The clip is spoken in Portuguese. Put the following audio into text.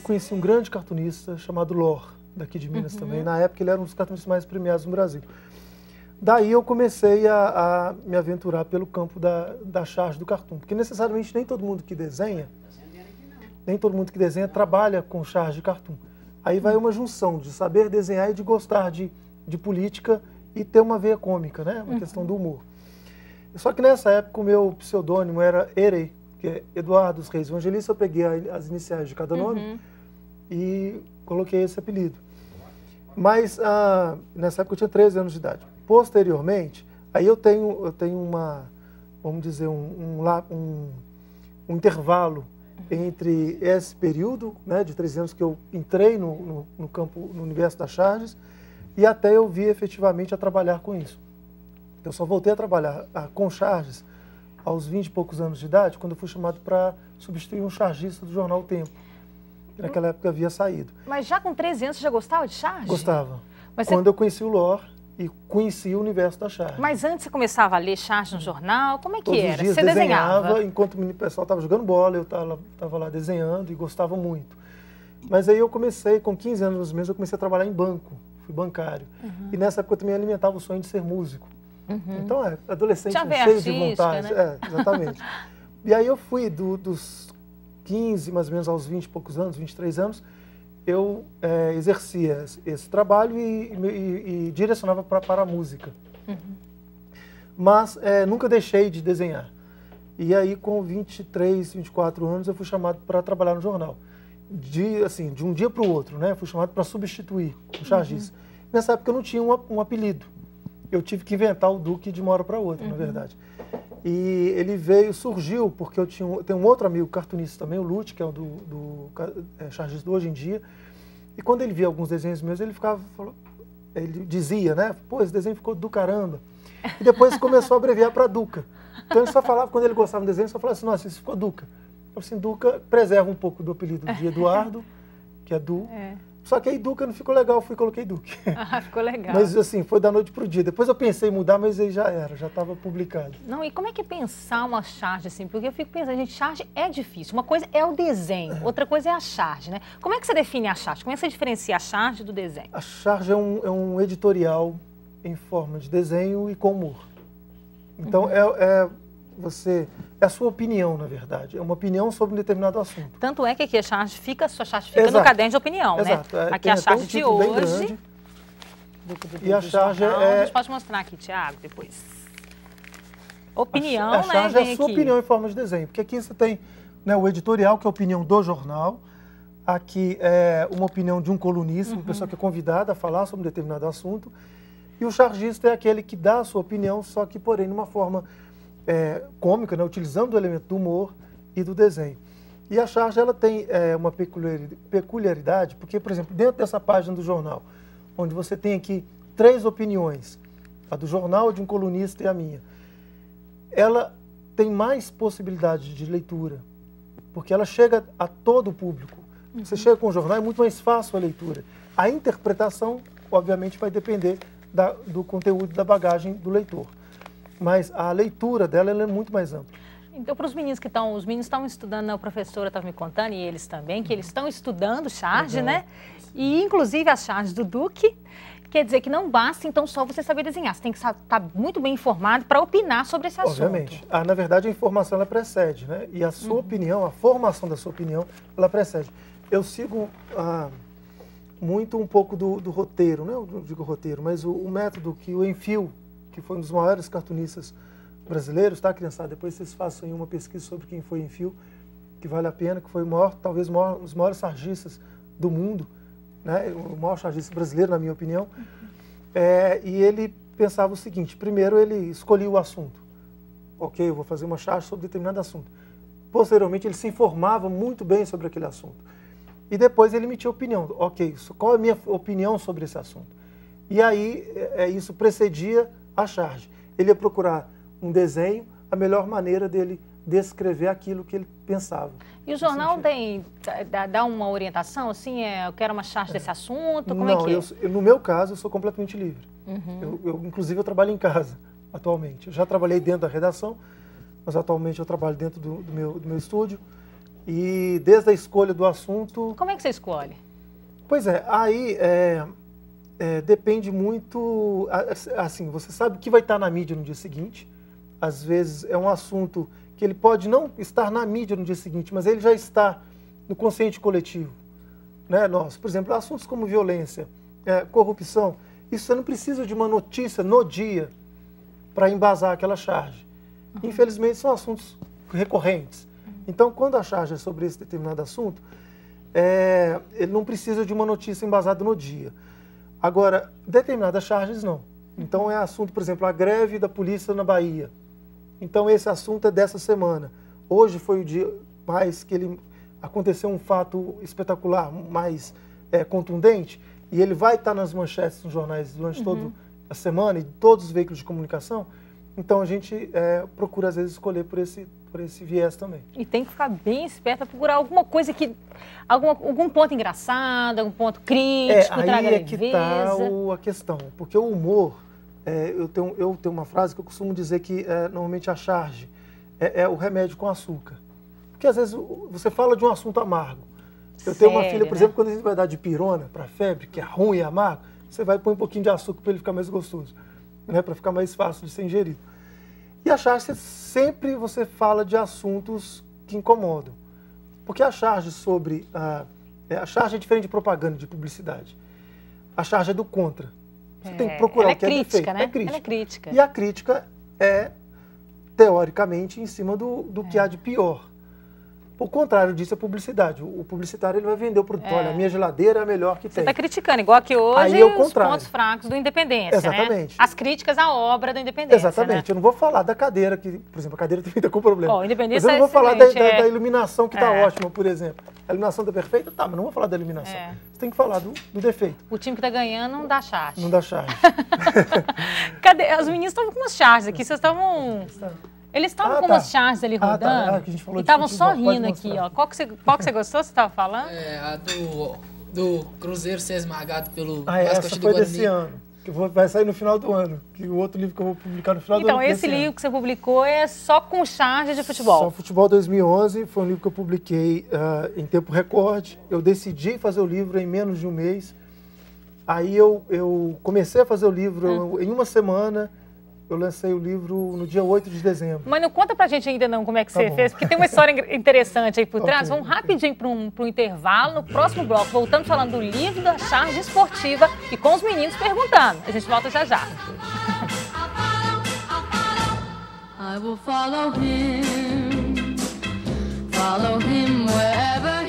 Conheci um grande cartunista chamado Lor, daqui de Minas também. Na época ele era um dos cartunistas mais premiados no Brasil. Daí eu comecei a me aventurar pelo campo da charge do cartoon, porque necessariamente nem todo mundo que desenha, trabalha com charge de cartoon. Aí vai uma junção de saber desenhar e de gostar de política e ter uma veia cômica, né? Uma questão do humor. Só que nessa época o meu pseudônimo era Ere, que é Eduardo dos Reis Evangelista. Eu peguei as iniciais de cada nome e coloquei esse apelido. Mas nessa época eu tinha 13 anos de idade. Posteriormente, aí eu tenho uma, vamos dizer, um intervalo entre esse período, né, de 13 anos que eu entrei no campo, no universo das charges, e até eu vir efetivamente a trabalhar com isso. Eu só voltei a trabalhar com charges aos 20 e poucos anos de idade, quando eu fui chamado para substituir um chargista do jornal O Tempo, que naquela época havia saído. Mas já com 13 anos você já gostava de charge? Gostava. Mas quando eu conheci o Lor e conheci o universo da charge. Mas antes você começava a ler charge no jornal? Como é que Todos era? Os dias Você desenhava? Enquanto o pessoal estava jogando bola, eu estava lá desenhando e gostava muito. Mas aí eu comecei, com 15 anos mesmo, eu comecei a trabalhar em banco, fui bancário. E nessa época eu também alimentava o sonho de ser músico. Então, adolescente cheio de vontade. Né? Exatamente. E aí eu fui dos 15, mais ou menos, aos 20 e poucos anos, 23 anos, eu exercia esse trabalho e direcionava para a música. Mas nunca deixei de desenhar. E aí, com 23, 24 anos, eu fui chamado para trabalhar no jornal. De um dia para o outro, né? Fui chamado para substituir o chargista. Nessa época eu não tinha um apelido. Eu tive que inventar o Duque de uma hora para outra, na verdade. E ele surgiu porque eu tenho um outro amigo cartunista também, o Lute, que é o do chargista do Hoje em Dia. E quando ele via alguns desenhos meus, ele ele dizia, né? Pô, esse desenho ficou do caramba. E depois começou a abreviar para Duca. Então ele só falava, quando ele gostava do desenho, só falava assim, nossa, isso ficou Duca. Eu falei assim, Duca preserva um pouco do apelido de Eduardo, que é Du. Só que aí Duca não ficou legal, eu coloquei Duque. Ficou legal. Mas assim, foi da noite pro dia. Depois eu pensei em mudar, mas aí já estava publicado. Não, e como é que é pensar uma charge assim? Porque eu fico pensando, gente, charge é difícil. Uma coisa é o desenho, outra coisa é a charge, né? Como é que você define a charge? Como é que você diferencia a charge do desenho? A charge é um editorial em forma de desenho e com humor. Então é a sua opinião, na verdade. É uma opinião sobre um determinado assunto. Tanto é que aqui a sua charge fica no caderno de opinião, né? Aqui a charge de hoje. E a charge A gente pode mostrar aqui, Thiago, depois. Opinião, a charge né? É a sua opinião em forma de desenho. Porque aqui você tem, né, o editorial, que é a opinião do jornal. Aqui é uma opinião de um colunista, uma pessoa que é convidada a falar sobre um determinado assunto. E o chargista é aquele que dá a sua opinião, só que, porém, numa forma cômica, né, utilizando o elemento do humor e do desenho. E a charge ela tem uma peculiaridade, porque, por exemplo, dentro dessa página do jornal, onde você tem aqui 3 opiniões, a do jornal, de um colunista e a minha, ela tem mais possibilidade de leitura, porque ela chega a todo o público. Você chega com o jornal, é muito mais fácil a leitura. A interpretação, obviamente, vai depender do conteúdo, da bagagem do leitor. Mas a leitura dela ela é muito mais ampla. Então, para os meninos os meninos estão estudando, a professora estava me contando, e eles também, que eles estão estudando charge, né? E, inclusive, as charges do Duque, quer dizer que não basta, então, só você saber desenhar. Você tem que estar muito bem informado para opinar sobre esse assunto. Obviamente. Na verdade, a informação, ela precede, né? E a sua opinião, a formação da sua opinião, ela precede. Eu sigo muito um pouco do roteiro, né? Eu não digo roteiro, mas o método que o Enfield, que foi um dos maiores cartunistas brasileiros, tá, criançada? Depois vocês façam aí uma pesquisa sobre quem foi Enfield, que vale a pena, que foi talvez um dos maiores chargistas do mundo, né? O maior chargista brasileiro, na minha opinião. E ele pensava o seguinte: primeiro ele escolhia o assunto. Ok, eu vou fazer uma charge sobre determinado assunto. Posteriormente ele se informava muito bem sobre aquele assunto. E depois ele emitia opinião. Ok, qual é a minha opinião sobre esse assunto? E aí isso precedia a charge. Ele ia procurar um desenho, a melhor maneira dele descrever aquilo que ele pensava. E o jornal dá uma orientação, assim, eu quero uma charge desse assunto, como é que é? No meu caso, eu sou completamente livre. Inclusive, eu trabalho em casa, atualmente. Eu já trabalhei dentro da redação, mas atualmente eu trabalho dentro do meu estúdio. E desde a escolha do assunto... Como é que você escolhe? Pois aí depende muito... Assim, você sabe o que vai estar na mídia no dia seguinte. Às vezes é um assunto que ele pode não estar na mídia no dia seguinte, mas ele já está no consciente coletivo, né? Nossa, por exemplo, assuntos como violência, corrupção, isso você não precisa de uma notícia no dia para embasar aquela charge. Infelizmente, são assuntos recorrentes. Então, quando a charge é sobre esse determinado assunto, ele não precisa de uma notícia embasada no dia. Agora, determinadas charges não. Então, é assunto, por exemplo, a greve da polícia na Bahia. Então, esse assunto é dessa semana. Hoje foi o dia mais que aconteceu um fato espetacular, mais contundente, e ele vai estar nas manchetes dos jornais durante toda a semana e todos os veículos de comunicação. Então, a gente procura, às vezes, escolher por esse viés também. E tem que ficar bem esperto para procurar alguma coisa algum ponto engraçado, algum ponto crítico, traga leveza. Aí que está a questão, porque o humor... Eu tenho uma frase que eu costumo dizer que normalmente a charge é o remédio com açúcar. Porque às vezes você fala de um assunto amargo. Eu tenho uma filha, por exemplo, quando a gente vai dar de pirona para febre, que é ruim e amargo, você vai pôr um pouquinho de açúcar para ele ficar mais gostoso, né? Para ficar mais fácil de ser ingerido. E a charge, sempre você fala de assuntos que incomodam. Porque a charge a charge é diferente de propaganda, de publicidade. A charge é do contra. Você tem que procurar o que é defeito. Né? Ela é crítica. E a crítica é, teoricamente, em cima do que há de pior. O contrário disso é publicidade. O publicitário ele vai vender o produto. Olha, a minha geladeira é a melhor que tem. Você está criticando, igual aqui hoje, aí é o os pontos fracos do Independência. Exatamente. Né? As críticas à obra do Independência. Exatamente. Né? Eu não vou falar da cadeira, por exemplo, a cadeira também está com problema. Bom, Independência mas eu não vou falar da iluminação, que está ótima, por exemplo. A iluminação está perfeita? Tá, mas não vou falar da iluminação. Você tem que falar do defeito. O time que está ganhando não dá charge. Não dá charge. Cadê? Os meninos estavam com umas charges aqui, vocês estavam... Eles estavam com umas charges ali rodando que a gente falou e estavam só rindo aqui, ó. Qual que você gostou, você estava falando? A do Cruzeiro ser esmagado pelo essa foi desse ano, que vai sair no final do ano, que o outro livro que eu vou publicar no final do ano. Então, esse livro que você publicou é só com charge de futebol? Só Futebol 2011, foi um livro que eu publiquei em tempo recorde. Eu decidi fazer o livro em menos de um mês. Aí eu comecei a fazer o livro em uma semana. Eu lancei o livro no dia 8 de dezembro. Mas não conta pra gente ainda não como é que você fez, porque tem uma história interessante aí por trás. Vamos rapidinho para um intervalo. No próximo bloco, voltamos falando do livro da charge esportiva e com os meninos perguntando. A gente volta já já. I will follow him wherever